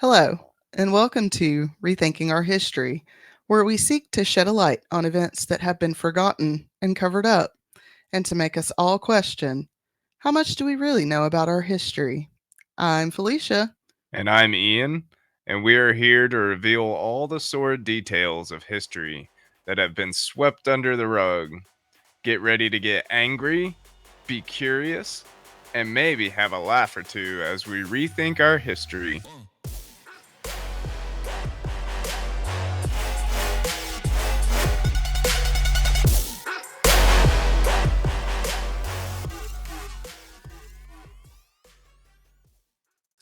Hello, and welcome to Rethinking Our History, where we seek to shed a light on events that have been forgotten and covered up, and to make us all question how much do we really know about our history? I'm Felicia. And I'm Ian, and we are here to reveal all the sordid details of history that have been swept under the rug. Get ready to get angry, be curious, and maybe have a laugh or two as we rethink our history.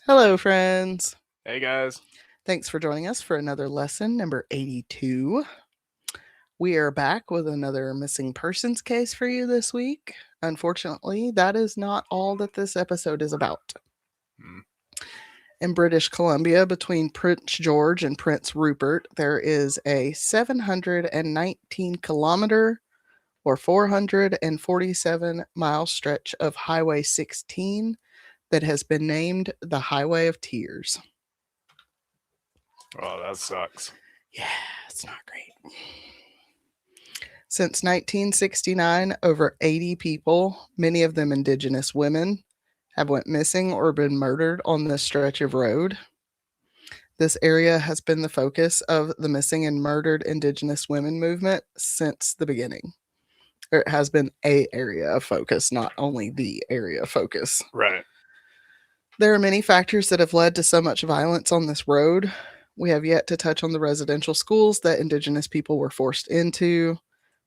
Hello, friends. Hey guys. Thanks for joining us for another lesson, number 82. We are back with another missing persons case for you this week. Unfortunately, that is not all that this episode is about. In British Columbia, between Prince George and Prince Rupert, there is a 719-kilometer or 447-mile stretch of Highway 16 that has been named the Highway of Tears. Oh, that sucks. Yeah, it's not great. Since 1969, over 80 people, many of them indigenous women, have went missing or been murdered on this stretch of road. This area has been the focus of the missing and murdered indigenous women movement since the beginning. It has been a area of focus, not only the area of focus. Right. There are many factors that have led to so much violence on this road. We have yet to touch on the residential schools that indigenous people were forced into,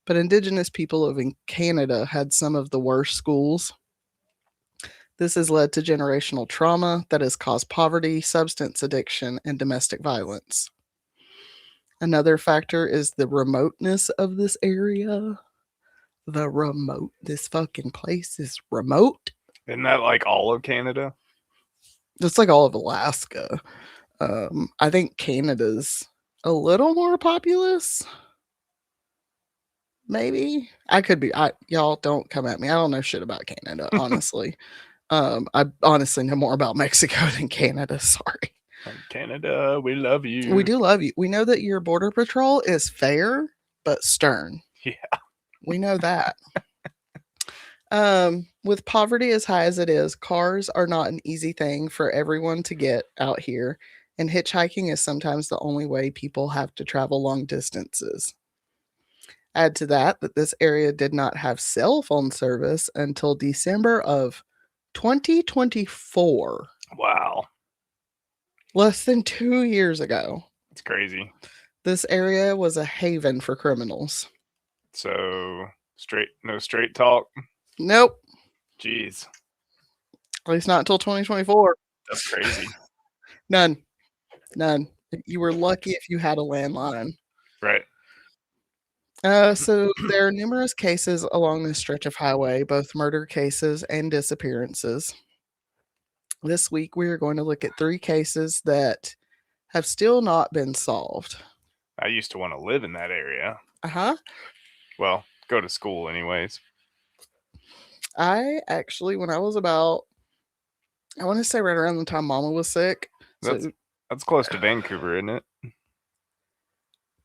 but indigenous people living in Canada had some of the worst schools. This has led to generational trauma that has caused poverty, substance addiction, and domestic violence. Another factor is the remoteness of this area. This fucking place is remote. Isn't that like all of Canada? It's like all of Alaska. I think Canada's a little more populous. Maybe. I could be. Y'all don't come at me. I don't know shit about Canada, honestly. I honestly know more about Mexico than Canada. Sorry. Canada, we love you. We do love you. We know that your border patrol is fair but stern. Yeah. We know that. With poverty as high as it is, cars are not an easy thing for everyone to get out here, and hitchhiking is sometimes the only way people have to travel long distances. Add to that this area did not have cell phone service until December of 2024. Wow. Less than 2 years ago. It's crazy. This area was a haven for criminals. So, no straight talk? Nope. Jeez. At least not until 2024. That's crazy. None. You were lucky if you had a landline. Right. So there are numerous cases along this stretch of highway, both murder cases and disappearances. This week, we are going to look at 3 cases that have still not been solved. I used to want to live in that area. Uh-huh. Well, go to school anyways. I actually, when I was about, I want to say right around the time Mama was sick. That's close to Vancouver, isn't it?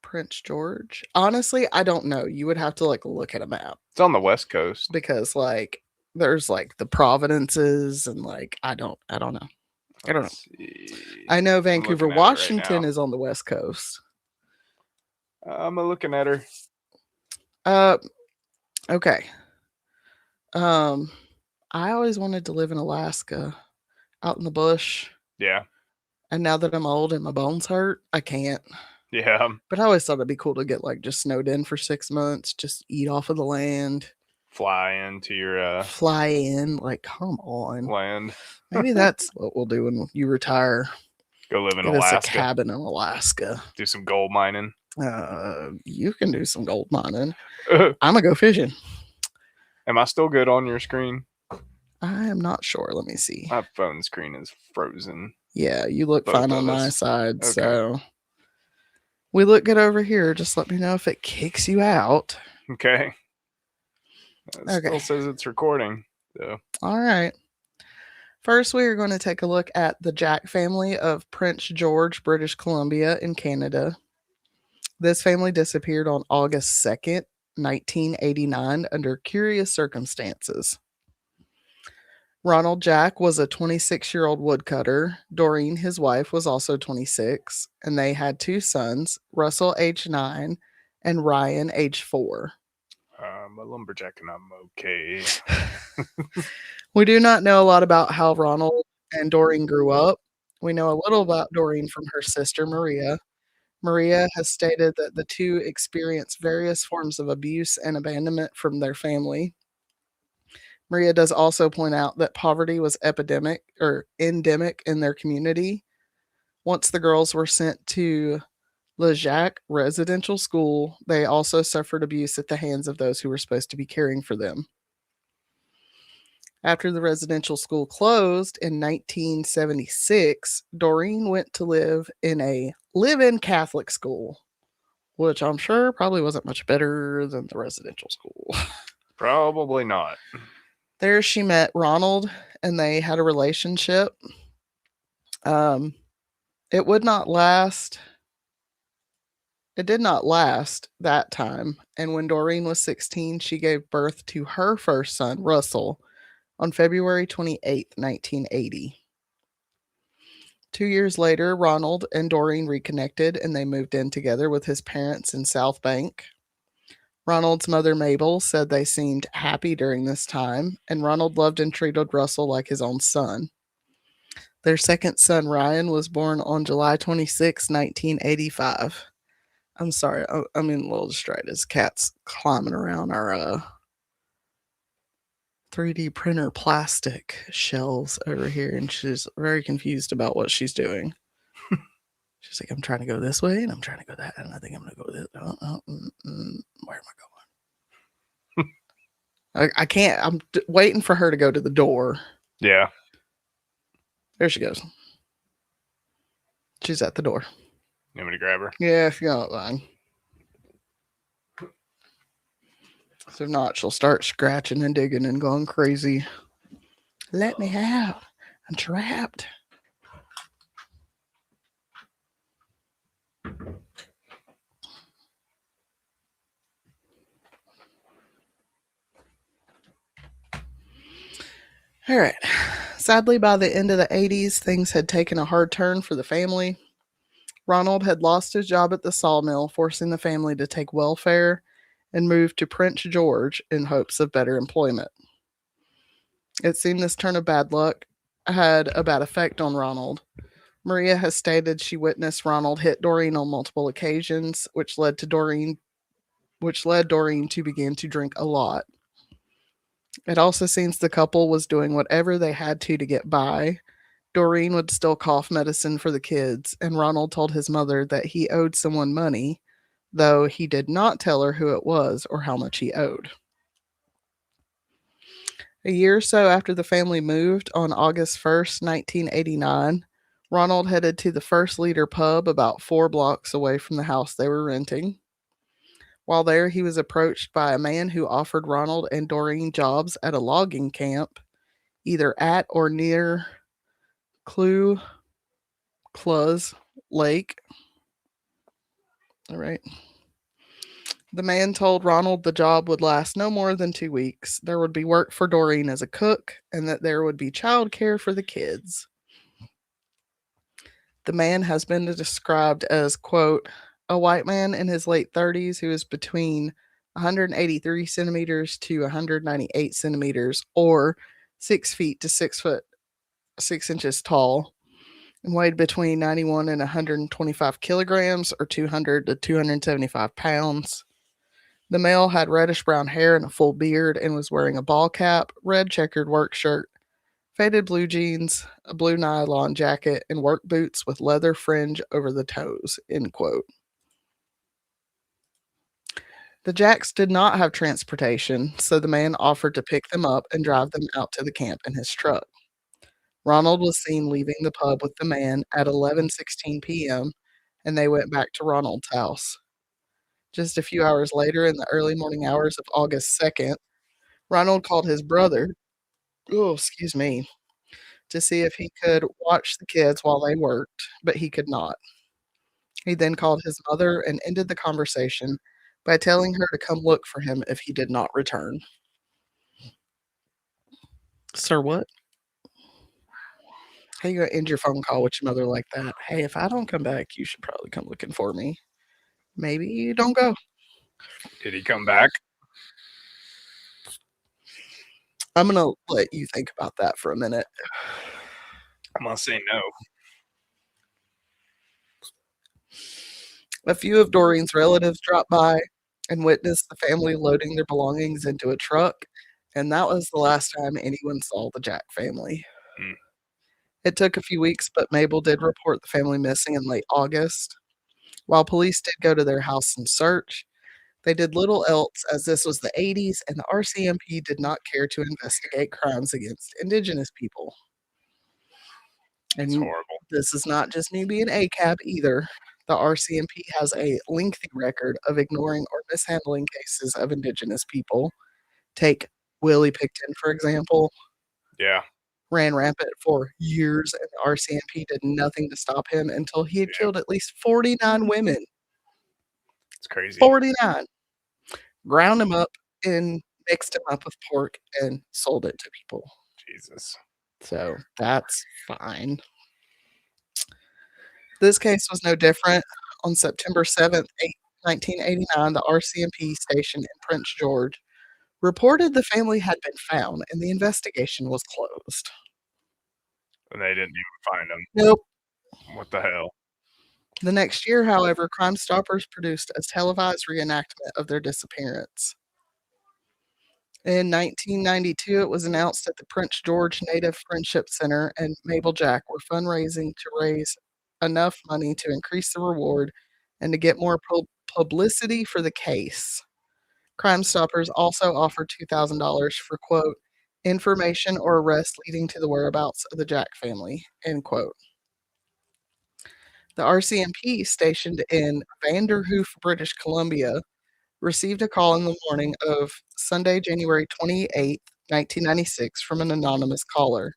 Prince George. Honestly, I don't know. You would have to look at a map. It's on the west coast. Because there's the Providences and I don't know. I don't know. I know Vancouver, Washington is on the west coast. I'm looking at her. Okay. I always wanted to live in Alaska, out in the bush. Yeah. And now that I'm old and my bones hurt, I can't. Yeah. But I always thought it'd be cool to get just snowed in for 6 months, just eat off of the land. Fly into your fly in, come on. Land. Maybe that's what we'll do when you retire. Go live in Alaska. Us a cabin in Alaska. Do some gold mining. You can do some gold mining. I'm gonna go fishing. Am I still good on your screen? I am not sure. Let me see. My phone screen is frozen. Yeah, you look fine on my side, okay. So we look good over here. Just let me know if it kicks you out. Okay. It still says it's recording. So. All right. First, we are going to take a look at the Jack family of Prince George, British Columbia, in Canada. This family disappeared on August 2nd, 1989, under curious circumstances. Ronald Jack was a 26-year-old woodcutter. Doreen, his wife, was also 26, and they had two sons, Russell, age 9, and Ryan, age 4. I'm a lumberjack and I'm okay. We do not know a lot about how Ronald and Doreen grew up. We know a little about Doreen from her sister, Maria. Maria has stated that the two experienced various forms of abuse and abandonment from their family. Maria does also point out that poverty was epidemic or endemic in their community. Once the girls were sent to Le Jacques residential school, they also suffered abuse at the hands of those who were supposed to be caring for them. After the residential school closed in 1976, Doreen went to live in a live in Catholic school, which I'm sure probably wasn't much better than the residential school. Probably not. There she met Ronald and they had a relationship. Um, it would not last. It did not last that time. And when Doreen was 16, she gave birth to her first son, Russell, on February 28th, 1980. 2 years later, Ronald and Doreen reconnected and they moved in together with his parents in South Bank. Ronald's mother, Mabel, said they seemed happy during this time, and Ronald loved and treated Russell like his own son. Their second son, Ryan, was born on July 26, 1985. I'm sorry, I'm in a little distracted. His cat's climbing around our 3D printer plastic shelves over here, and she's very confused about what she's doing. She's like, I'm trying to go this way, and I'm trying to go that, and I think I'm going to go this. Where am I going? I can't. I'm waiting for her to go to the door. Yeah. There she goes. She's at the door. You want me to grab her? Yeah, if you don't mind. So if not, she'll start scratching and digging and going crazy. Let me out. I'm trapped. All right. Sadly, by the end of the 80s, things had taken a hard turn for the family. Ronald had lost his job at the sawmill, forcing the family to take welfare and move to Prince George in hopes of better employment. It seemed this turn of bad luck had a bad effect on Ronald. Maria has stated she witnessed Ronald hit Doreen on multiple occasions, which led Doreen to begin to drink a lot. It also seems the couple was doing whatever they had to get by. Doreen would still cough medicine for the kids, and Ronald told his mother that he owed someone money, though he did not tell her who it was or how much he owed. A year or so after the family moved, on August 1st, 1989, Ronald headed to the First Leader pub about 4 blocks away from the house they were renting. While there, he was approached by a man who offered Ronald and Doreen jobs at a logging camp, either at or near Cluz Lake. All right. The man told Ronald the job would last no more than 2 weeks. There would be work for Doreen as a cook, and that there would be childcare for the kids. The man has been described as, quote, a white man in his late 30s who is between 183 centimeters to 198 centimeters, or 6 feet to 6 foot 6 inches tall, and weighed between 91 and 125 kilograms, or 200 to 275 pounds. The male had reddish brown hair and a full beard and was wearing a ball cap, red checkered work shirt, faded blue jeans, a blue nylon jacket, and work boots with leather fringe over the toes, end quote. The Jacks did not have transportation, so the man offered to pick them up and drive them out to the camp in his truck. Ronald was seen leaving the pub with the man at 11:16 p.m., and they went back to Ronald's house. Just a few hours later, in the early morning hours of August 2nd, Ronald called his brother. Oh, excuse me. to see if he could watch the kids while they worked, but he could not. He then called his mother and ended the conversation by telling her to come look for him if he did not return. Sir, what? How you gonna end your phone call with your mother like that? Hey, if I don't come back, you should probably come looking for me. Maybe you don't go. Did he come back? I'm gonna let you think about that for a minute. I'm gonna say no. A few of Doreen's relatives dropped by and witnessed the family loading their belongings into a truck, and that was the last time anyone saw the Jack family. Hmm. It took a few weeks, but Mabel did report the family missing in late August. While police did go to their house and search, they did little else as this was the 80s and the RCMP did not care to investigate crimes against indigenous people. It's And horrible. this is not just me being ACAB either. The RCMP has a lengthy record of ignoring or mishandling cases of indigenous people. Take Willie Picton, for example, Yeah. ran rampant for years, and the RCMP did nothing to stop him until he had Yeah. killed at least 49 women. It's crazy. 49. Ground him up and mixed him up with pork and sold it to people. Jesus. So that's fine. This case was no different. On September 7th, 1989, the RCMP station in Prince George reported the family had been found and the investigation was closed. And they didn't even find him. Nope. What the hell? The next year, however, Crime Stoppers produced a televised reenactment of their disappearance. In 1992, it was announced that the Prince George Native Friendship Center and Mabel Jack were fundraising to raise enough money to increase the reward and to get more publicity for the case. Crime Stoppers also offered $2,000 for, quote, information or arrest leading to the whereabouts of the Jack family, end quote. The RCMP stationed in Vanderhoof, British Columbia, received a call in the morning of Sunday, January 28th, 1996, from an anonymous caller.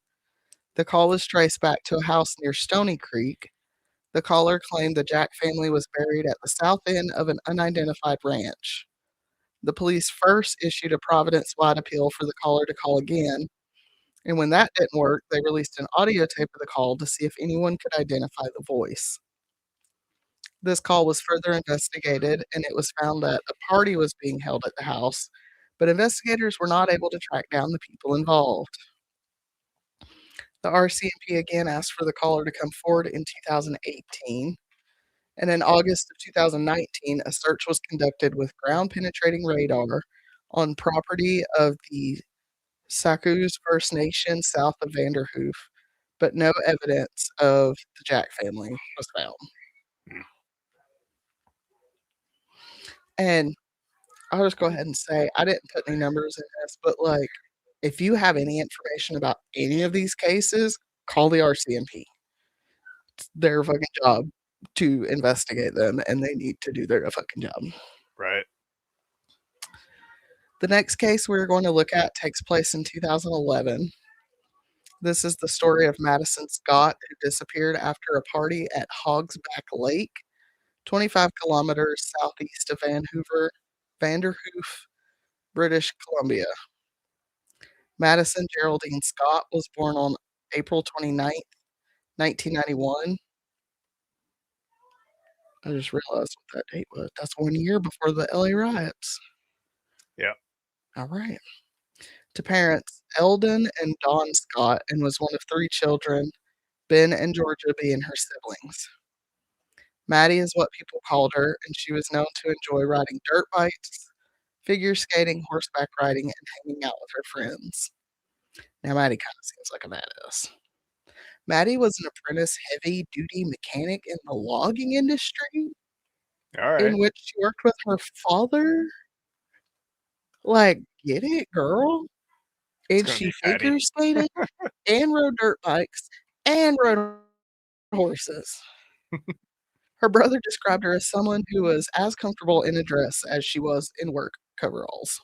The call was traced back to a house near Stony Creek. The caller claimed the Jack family was buried at the south end of an unidentified ranch. The police first issued a Providence wide appeal for the caller to call again, and when that didn't work, they released an audio tape of the call to see if anyone could identify the voice. This call was further investigated, and it was found that a party was being held at the house, but investigators were not able to track down the people involved. The RCMP again asked for the caller to come forward in 2018, and in August of 2019, a search was conducted with ground penetrating radar on property of the Sacoos First Nation south of Vanderhoof, but no evidence of the Jack family was found. Hmm. And I'll just go ahead and say I didn't put any numbers in this, but like if you have any information about any of these cases, call the RCMP. It's their fucking job to investigate them and they need to do their fucking job. Right. The next case we're going to look at takes place in 2011. This is the story of Madison Scott, who disappeared after a party at Hogsback Lake, 25 kilometers southeast of Vanderhoof, British Columbia. Madison Geraldine Scott was born on April 29th, 1991. I just realized what that date was. That's 1 year before the LA riots. Yeah. All right. To parents Eldon and Dawn Scott, and was one of three children, Ben and Georgia being her siblings. Maddie is what people called her, and she was known to enjoy riding dirt bikes, figure skating, horseback riding, and hanging out with her friends. Now, Maddie kind of seems like a badass. Maddie was an apprentice heavy duty mechanic in the logging industry, All right. in which she worked with her father. Like, get it, girl? It's And gonna she be Patty. figure skated and rode dirt bikes and rode horses. Her brother described her as someone who was as comfortable in a dress as she was in work coveralls.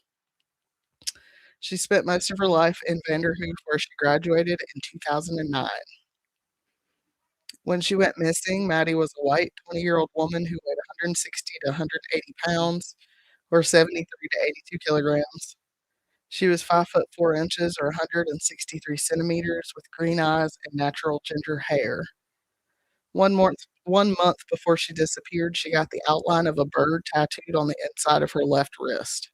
She spent most of her life in Vanderhoof, where she graduated in 2009. When she went missing, Maddie was a white 20-year-old woman who weighed 160 to 180 pounds, or 73 to 82 kilograms. She was 5 foot 4 inches, or 163 centimeters, with green eyes and natural ginger hair. 1 month before she disappeared, she got the outline of a bird tattooed on the inside of her left wrist.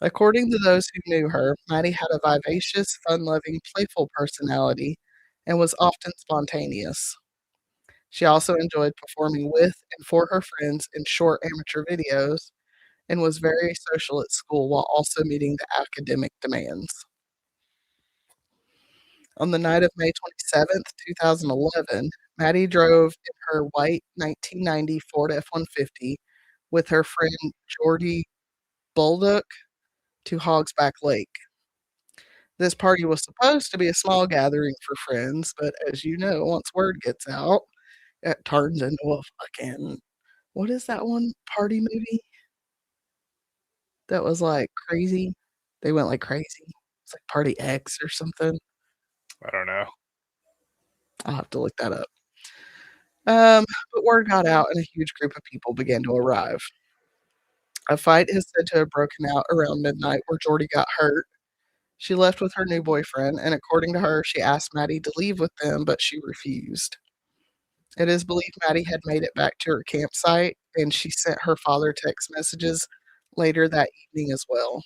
According to those who knew her, Maddie had a vivacious, fun loving, playful personality and was often spontaneous. She also enjoyed performing with and for her friends in short amateur videos and was very social at school while also meeting the academic demands. On the night of May 27th, 2011, Maddie drove in her white 1990 Ford F-150 with her friend Jordy Bulduck to Hogsback Lake. This party was supposed to be a small gathering for friends, but as you know, once word gets out, it turns into a fucking, what is that one party movie that was like crazy? They went like crazy. It's like Party X or something. I don't know. I'll have to look that up. But word got out and a huge group of people began to arrive. A fight is said to have broken out around midnight where Jordy got hurt. She left with her new boyfriend, and according to her, she asked Maddie to leave with them, but she refused. It is believed Maddie had made it back to her campsite, and she sent her father text messages later that evening as well.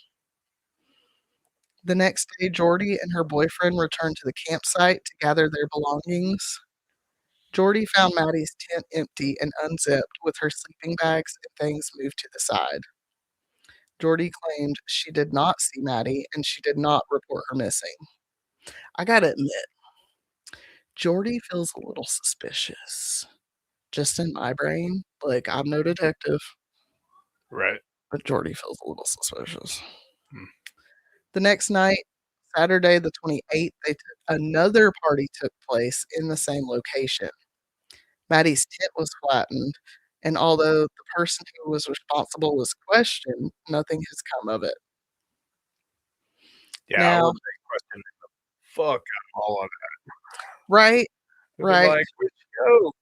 The next day, Jordy and her boyfriend returned to the campsite to gather their belongings. Jordy found Maddie's tent empty and unzipped, with her sleeping bags and things moved to the side. Jordy claimed she did not see Maddie and she did not report her missing. I gotta admit, Jordy feels a little suspicious. Just in my brain, like I'm no detective, Right. but Jordy feels a little suspicious. Hmm. The next night, Saturday the 28th, another party took place in the same location. Maddie's tent was flattened, and although the person who was responsible was questioned, nothing has come of it. Yeah, I Now, would be questioning the fuck out of all of that. right, They've been right. like, where'd you go?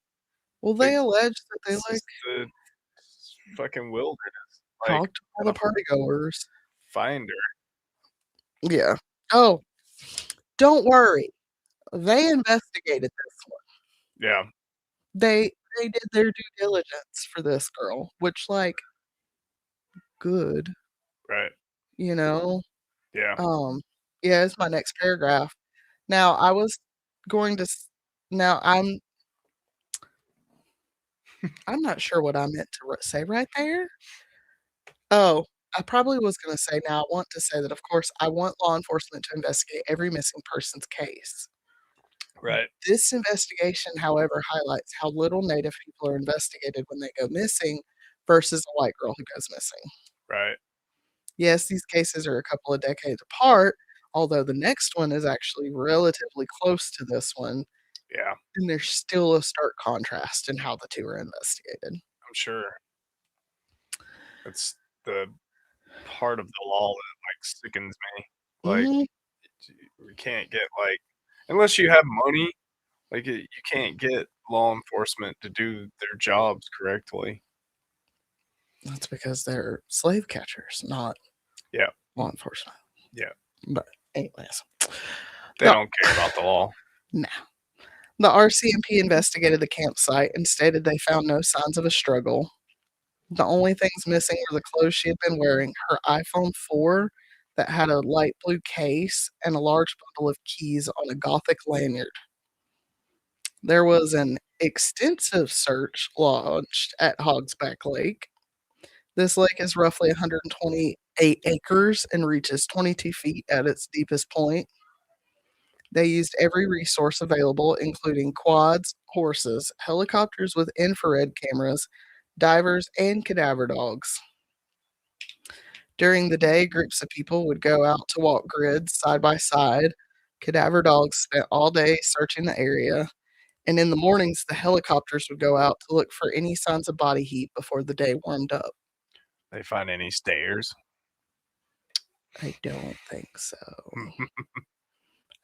Well, Like, they allege that they this like is the fucking wilderness. Like, talked to all the partygoers. find her. Yeah. Oh, don't worry. They investigated this one. Yeah, They did their due diligence for this girl, which like good, right. you know. Yeah. Um, yeah, it's my next paragraph. Now I was going to now I'm not sure what I meant to say right there. Oh, I probably was going to say now I want to say that of course I want law enforcement to investigate every missing person's case. Right. This investigation, however, highlights how little Native people are investigated when they go missing versus a white girl who goes missing. Right. Yes, these cases are a couple of decades apart, although the next one is actually relatively close to this one, Yeah, and there's still a stark contrast in how the two are investigated. I'm sure. That's the part of the law that like sickens me. Like, Mhm, we can't get like, unless you have money, like you can't get law enforcement to do their jobs correctly. that's because they're slave catchers, not Yeah. law enforcement. Yeah. But anyways, They the don't care about the law. no. The RCMP investigated the campsite and stated they found no signs of a struggle. The only things missing were the clothes she had been wearing, her iPhone 4 that had a light blue case, and a large bundle of keys on a Gothic lanyard. There was an extensive search launched at Hogsback Lake. This lake is roughly 128 acres and reaches 22 feet at its deepest point. They used every resource available, including quads, horses, helicopters with infrared cameras, divers, and cadaver dogs. During the day, groups of people would go out to walk grids side by side. Cadaver dogs spent all day searching the area, and in the mornings, the helicopters would go out to look for any signs of body heat before the day warmed up. They find any stairs. I don't think so.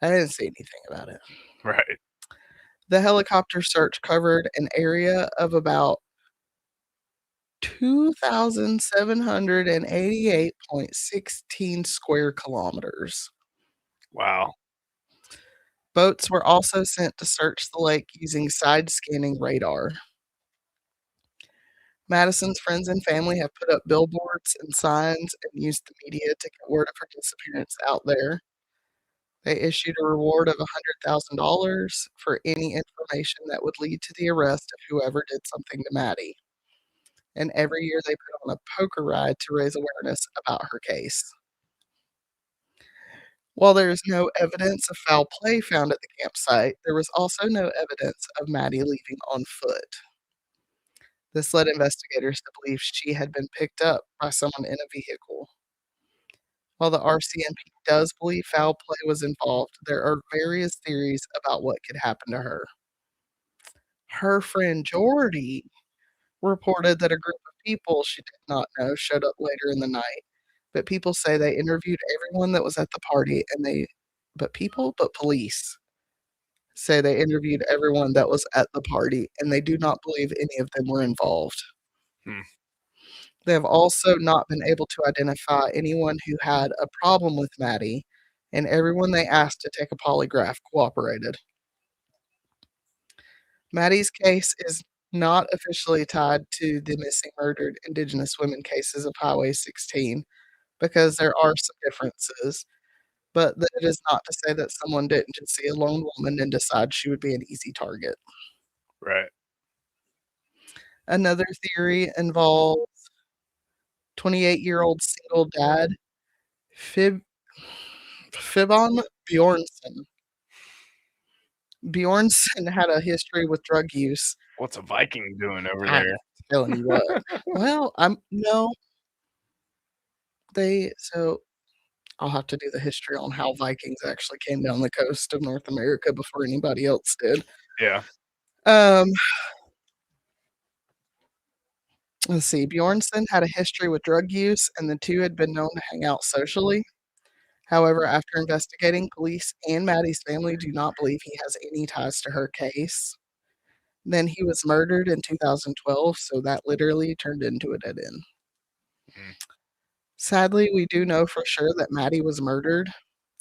I didn't see anything about it. Right. The helicopter search covered an area of about 2,788.16 square kilometers. Wow. Boats were also sent to search the lake using side scanning radar. Madison's friends and family have put up billboards and signs and used the media to get word of her disappearance out there. They issued a reward of $100,000 for any information that would lead to the arrest of whoever did something to Maddie. And every year they put on a poker ride to raise awareness about her case. While there is no evidence of foul play found at the campsite, there was also no evidence of Maddie leaving on foot. This led investigators to believe she had been picked up by someone in a vehicle. While the RCMP does believe foul play was involved, there are various theories about what could happen to her. Her friend Jordy reported that a group of people she did not know showed up later in the night, but people say they interviewed everyone that was at the party and but police say they interviewed everyone that was at the party and they do not believe any of them were involved. Hmm. They have also not been able to identify anyone who had a problem with Maddie, and everyone they asked to take a polygraph cooperated. Maddie's case is not officially tied to the missing murdered Indigenous women cases of Highway 16 because there are some differences, but that it is not to say that someone didn't just see a lone woman and decide she would be an easy target. Right. Another theory involves 28-year-old single dad Fib Fibbon Bjornsson. Bjornsson had a history with drug use. What's a Viking doing over I'm there? telling you what. Well, I'm no, they so I'll have to do the history on how Vikings actually came down the coast of North America before anybody else did. Yeah. Um, let's see. Bjornsson had a history with drug use, and the two had been known to hang out socially. However, after investigating, police and Maddie's family do not believe he has any ties to her case. Then he was murdered in 2012, so that literally turned into a dead end. Mm. Sadly, we do know for sure that Maddie was murdered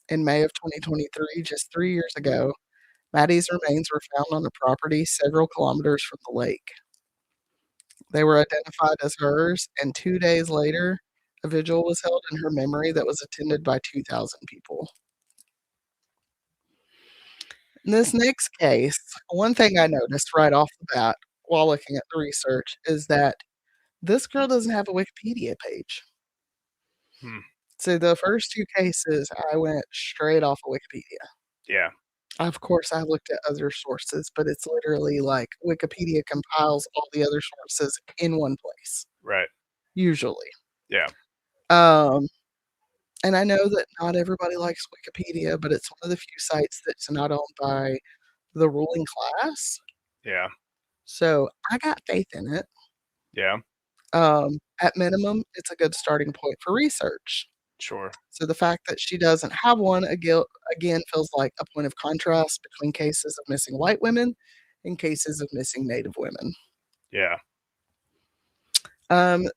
in May of 2023, just 3 years ago. Maddie's remains were found on a property several kilometers from the lake. They were identified as hers, and 2 days later, a vigil was held in her memory that was attended by 2,000 people. In this next case, one thing I noticed right off the bat while looking at the research is that this girl doesn't have a Wikipedia page. Hmm. So the first two cases, I went straight off of Wikipedia. Yeah. Of course, I looked at other sources, but it's literally like Wikipedia compiles all the other sources in one place, Right. usually. Yeah. Um, and I know that not everybody likes Wikipedia, but it's one of the few sites that's not owned by the ruling class. Yeah. So I got faith in it. Yeah. At minimum, it's a good starting point for research. Sure. So the fact that she doesn't have one again feels like a point of contrast between cases of missing white women and cases of missing Native women. Yeah.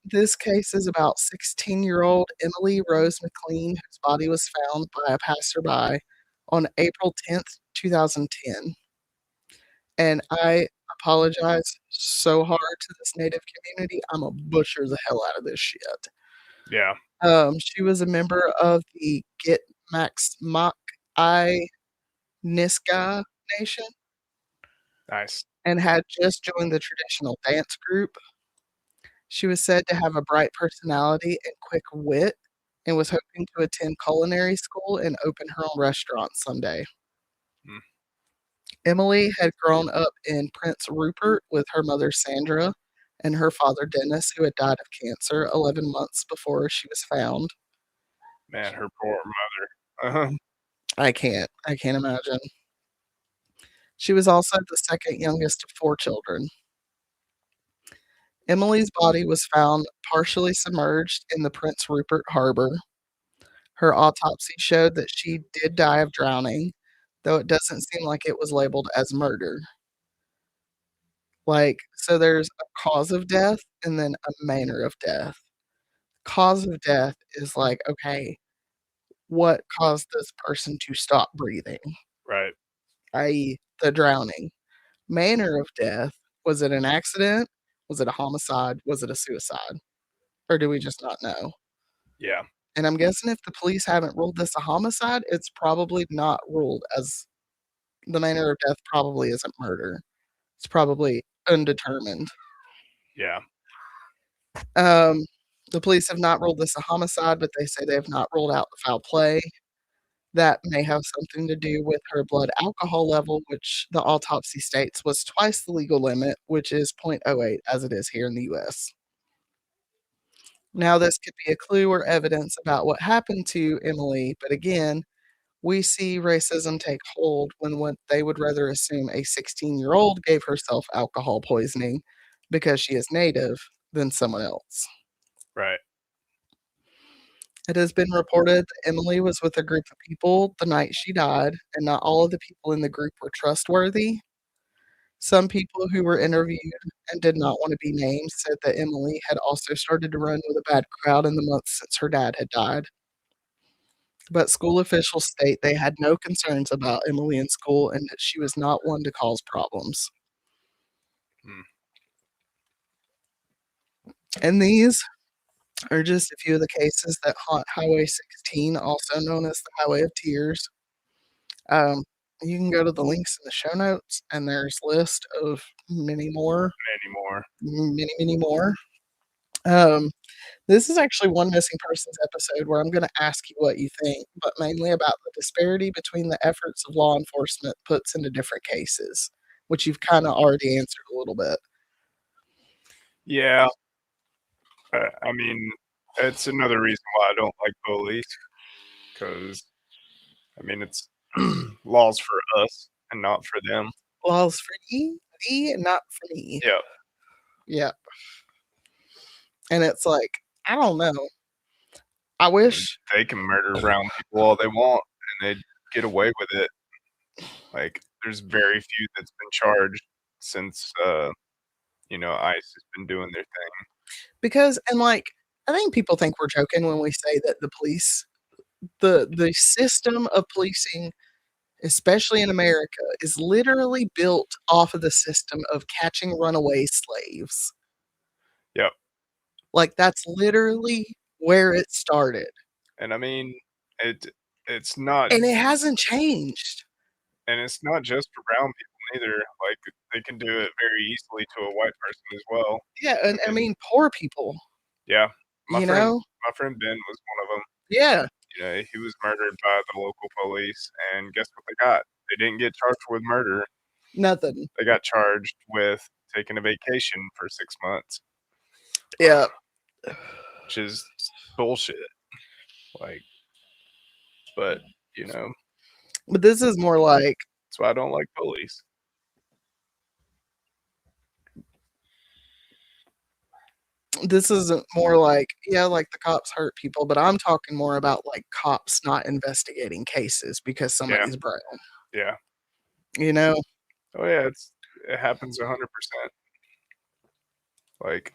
This case is about 16-year-old Emily Rose McLean, whose body was found by a passerby on April 10th, 2010. And I apologize so hard to this Native community. I'm a butcher the hell out of this shit. Yeah. She was a member of the Get Max Mock I Niska Nation Nice. and had just joined the traditional dance group. She was said to have a bright personality and quick wit and was hoping to attend culinary school and open her own restaurant someday. Hmm. Emily had grown up in Prince Rupert with her mother Sandra and her father Dennis, who had died of cancer 11 months before she was found. Man, her poor mother. Uh-huh. I can't imagine. She was also the second youngest of four children. Emily's body was found partially submerged in the Prince Rupert Harbor. Her autopsy showed that she did die of drowning, though it doesn't seem like it was labeled as murder. Like, so there's a cause of death and then a manner of death. Cause of death is like, okay, what caused this person to stop breathing, Right. i.e., the drowning? Manner of death, was it an accident? Was it a homicide? Was it a suicide? Or do we just not know? Yeah. And I'm guessing if the police haven't ruled this a homicide, it's probably not ruled as the manner of death probably isn't murder. It's probably undetermined. Yeah. Um, the police have not ruled this a homicide, but they say they have not ruled out the foul play. That may have something to do with her blood alcohol level, which the autopsy states was twice the legal limit, which is 0.08 as it is here in the US. Now, this could be a clue or evidence about what happened to Emily, but again, we see racism take hold when what they would rather assume a 16-year-old gave herself alcohol poisoning because she is native than someone else. Right. It has been reported that Emily was with a group of people the night she died, and not all of the people in the group were trustworthy. Some people who were interviewed and did not want to be named said that Emily had also started to run with a bad crowd in the months since her dad had died. But school officials state they had no concerns about Emily in school and that she was not one to cause problems. Mm. And these are just a few of the cases that haunt Highway 16, also known as the Highway of Tears. Um, you can go to the links in the show notes, and there's a list of many more, Anymore. many more. Um, this is actually one missing persons episode where I'm going to ask you what you think, but mainly about the disparity between the efforts of law enforcement puts into different cases, which you've kind of already answered a little bit. Yeah. I mean, it's another reason why I don't like police because, I mean, it's laws for us and not for them. Laws for thee, not for me. Yeah. Yeah. And it's like, I don't know. I And wish they can murder brown people all they want and they get away with it. Like, there's very few that's been charged since, ICE has been doing their thing. because and like I think people think we're joking when we say that the system of policing, especially in America, is literally built off of the system of catching runaway slaves. Yep. Like that's literally where it started. And I mean, it it's not And it hasn't changed. and it's not just for brown people neither. Like, they can do it very easily to a white person as well. Yeah, I and I mean, mean poor people, yeah, my you friend know? my friend Ben was one of them. Yeah, He was murdered by the local police, and guess what they got? They didn't get charged with murder. nothing. They got charged with taking a vacation for 6 months, Yeah. which is bullshit. Like, but, you know, But this is more like that's why I don't like police. this isn't more like, yeah, like the cops hurt people, but I'm talking more about like cops not investigating cases because Yeah, somebody's brown, yeah. you know? Oh, yeah, it happens 100%. Like,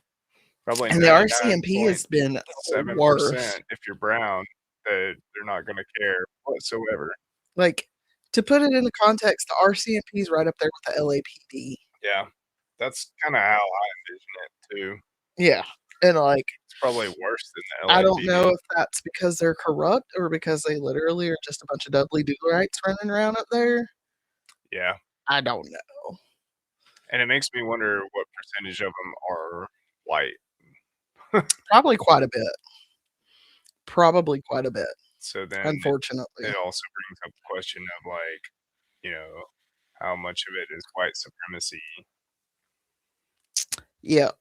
probably And the RCMP has been the 99.7% worst. if you're brown, they're not gonna care whatsoever. Like, to put it into context, the RCMP is right up there with the LAPD. Yeah, that's kinda how I envision it too. Yeah. And like, It's probably worse than the I don't LAPD. know if that's because they're corrupt or because they literally are just a bunch of Dudley Do-Rights running around up there. Yeah, I don't know. and it makes me wonder what percentage of them are white. Probably quite a bit. Probably quite a bit, So then unfortunately. it also brings up the question of, like, you know, how much of it is white supremacy, Yeah.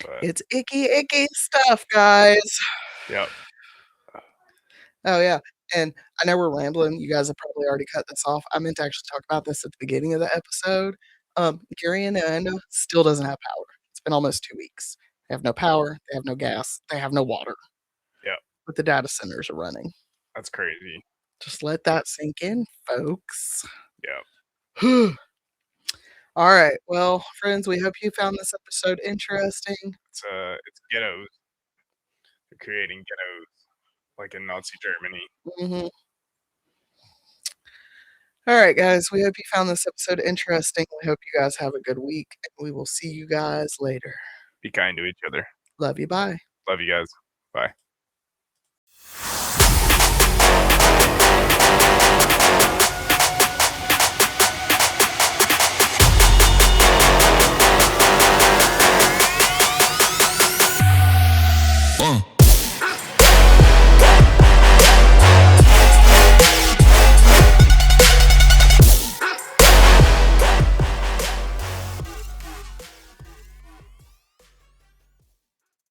but It's icky, icky stuff, guys. yep, Oh, yeah, and I know we're rambling, you guys have probably already cut this off. I meant to actually talk about this at the beginning of the episode. Gary and Amanda still doesn't have power. It's been almost 2 weeks. They have no power, they have no gas, they have no water. yep, but the data centers are running. That's crazy. Just let that sink in, folks. Yeah. All right. Well, friends, we hope you found this episode interesting. It's ghettos. They're creating ghettos like in Nazi Germany. Mhm. All right, guys. We hope you found this episode interesting. We hope you guys have a good week, and we will see you guys later. Be kind to each other. Love you. Bye. Love you guys. Bye.